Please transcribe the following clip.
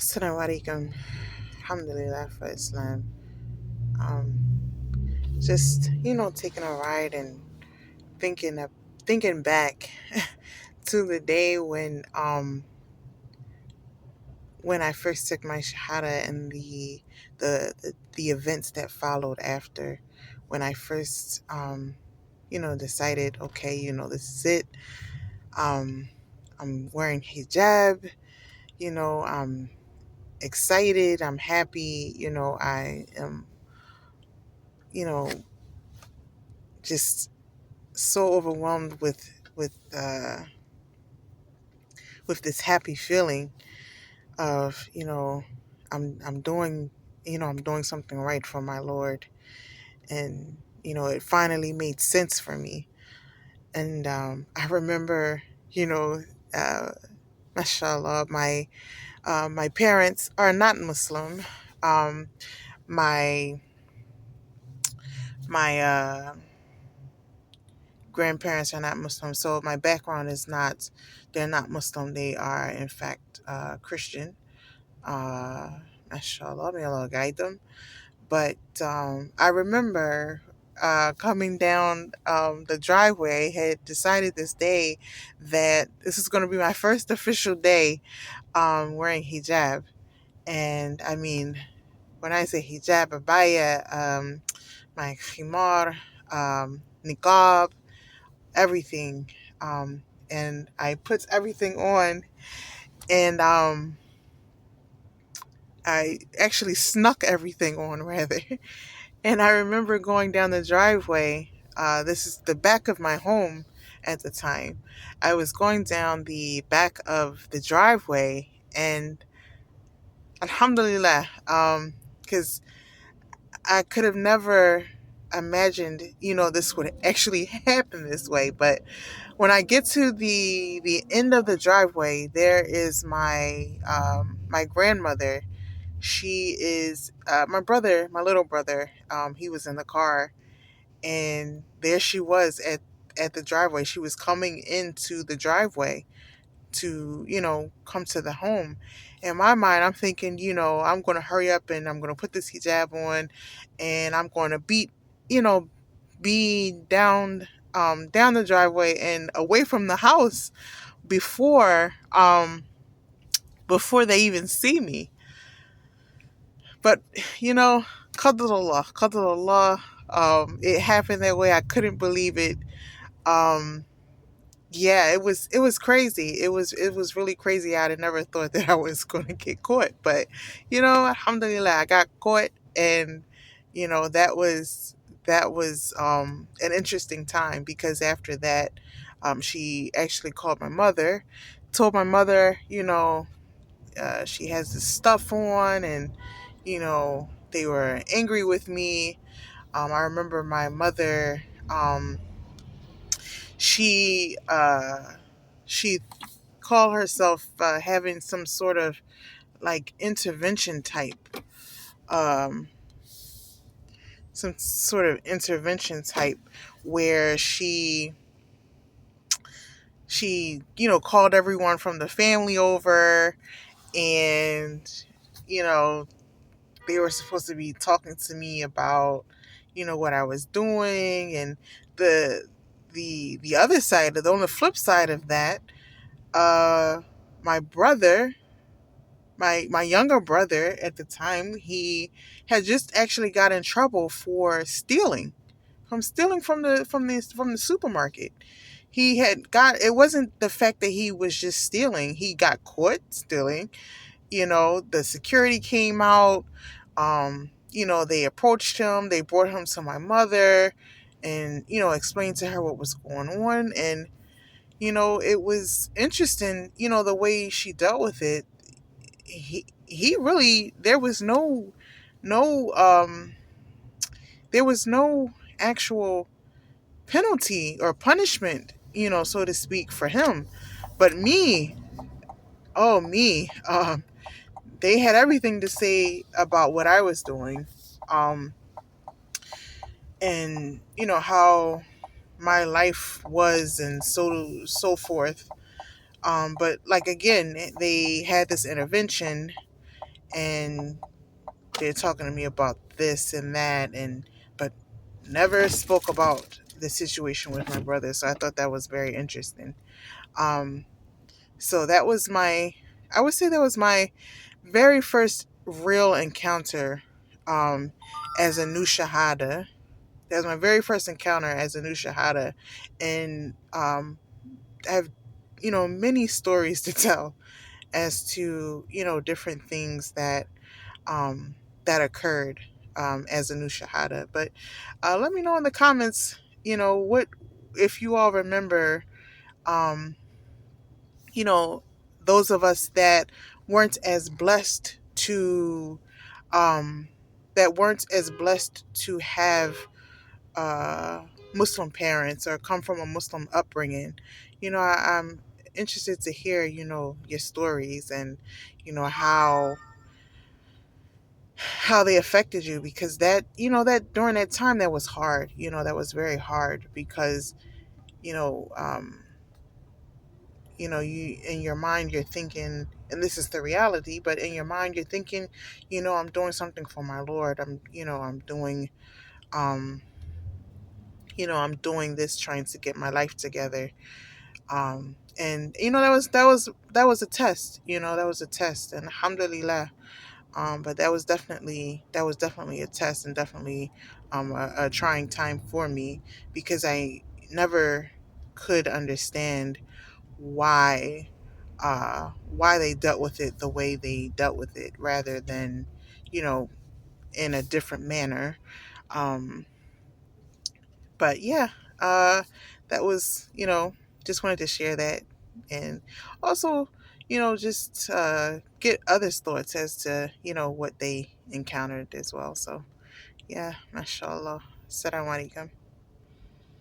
Assalamu alaikum. Alhamdulillah for Islam. Um, just taking a ride and thinking of thinking back to the day when I first took my Shahadah and the events that followed after. When I first decided, okay, this is it. Um, I'm wearing hijab. I'm excited. I'm happy. I am. You know, just so overwhelmed with this happy feeling of I'm doing I'm doing something right for my Lord, and it finally made sense for me. And I remember, uh, mashallah, my parents are not Muslim. um, my my grandparents are not Muslim, so my background is not. They're not Muslim. They are, in fact, Christian. Mashallah, may Allah guide them. But I remember coming down the driveway. Had decided this day that this is going to be my first official day wearing hijab, and I mean, when I say hijab, abaya, my khimar, niqab, everything. And I put everything on, and I actually snuck everything on, rather. And I remember going down the driveway. This is the back of my home at the time. I was going down the back of the driveway, and alhamdulillah, because I could have never imagined, this would actually happen this way. But when I get to the end of the driveway, there is my grandmother. She is my little brother. He was in the car, and there she was at the driveway. She was coming into the driveway to come to the home. In my mind, I'm thinking, I'm going to hurry up and I'm going to put this hijab on, and I'm going to you know be down the driveway and away from the house before they even see me. But qadarullah, it happened that way. I couldn't believe it. um yeah, it was crazy. It was really crazy. I'd have never thought that I was going to get caught, but alhamdulillah, I got caught. And that was an interesting time, because after that, she actually called my mother, told my mother, she has this stuff on, and they were angry with me. I remember my mother, she she called herself having some sort of like intervention type, um some sort of intervention type, where she called everyone from the family over, and you know they were supposed to be talking to me about what I was doing. And the the other side, on the flip side of that, uh my brother, my younger brother at the time, he had just actually got in trouble for stealing from the supermarket. He had got It wasn't the fact that he was just stealing. He got caught stealing. The security came out. They approached him. They brought him to my mother, and explained to her what was going on. And it was interesting, the way she dealt with it. He really, no there was no actual penalty or punishment, so to speak, for him. But me, oh me, they had everything to say about what I was doing, um, and how my life was, and so forth. But like, again, they had this intervention, and they're talking to me about this and that, and but never spoke about the situation with my brother. So I thought that was very interesting. Um, so that was my, I would say that was my very first real encounter as a new Shahada. That was my very first encounter as a new Shahada. And I have, many stories to tell as to, different things that occurred as a new Shahada. But let me know in the comments, what, if you all remember, um, you know, those of us that weren't as blessed to, um, have uh, Muslim parents or come from a Muslim upbringing. I'm interested to hear, your stories, and, how they affected you, because that, that during that time, that was hard. That was very hard, because, you know, um, you, in your mind, you're thinking, and this is the reality, but in your mind, you're thinking, I'm doing something for my Lord. I'm doing, um, I'm doing this, trying to get my life together. And that was a test. That was a test, and alhamdulillah. But that was definitely a test, and definitely a trying time for me, because I never could understand why they dealt with it the way they dealt with it, rather than, you know in a different manner. Um, but yeah, uh, that was, just wanted to share that, and also, just get others' thoughts as to, what they encountered as well. So yeah, mashallah. Assalamu alaikum.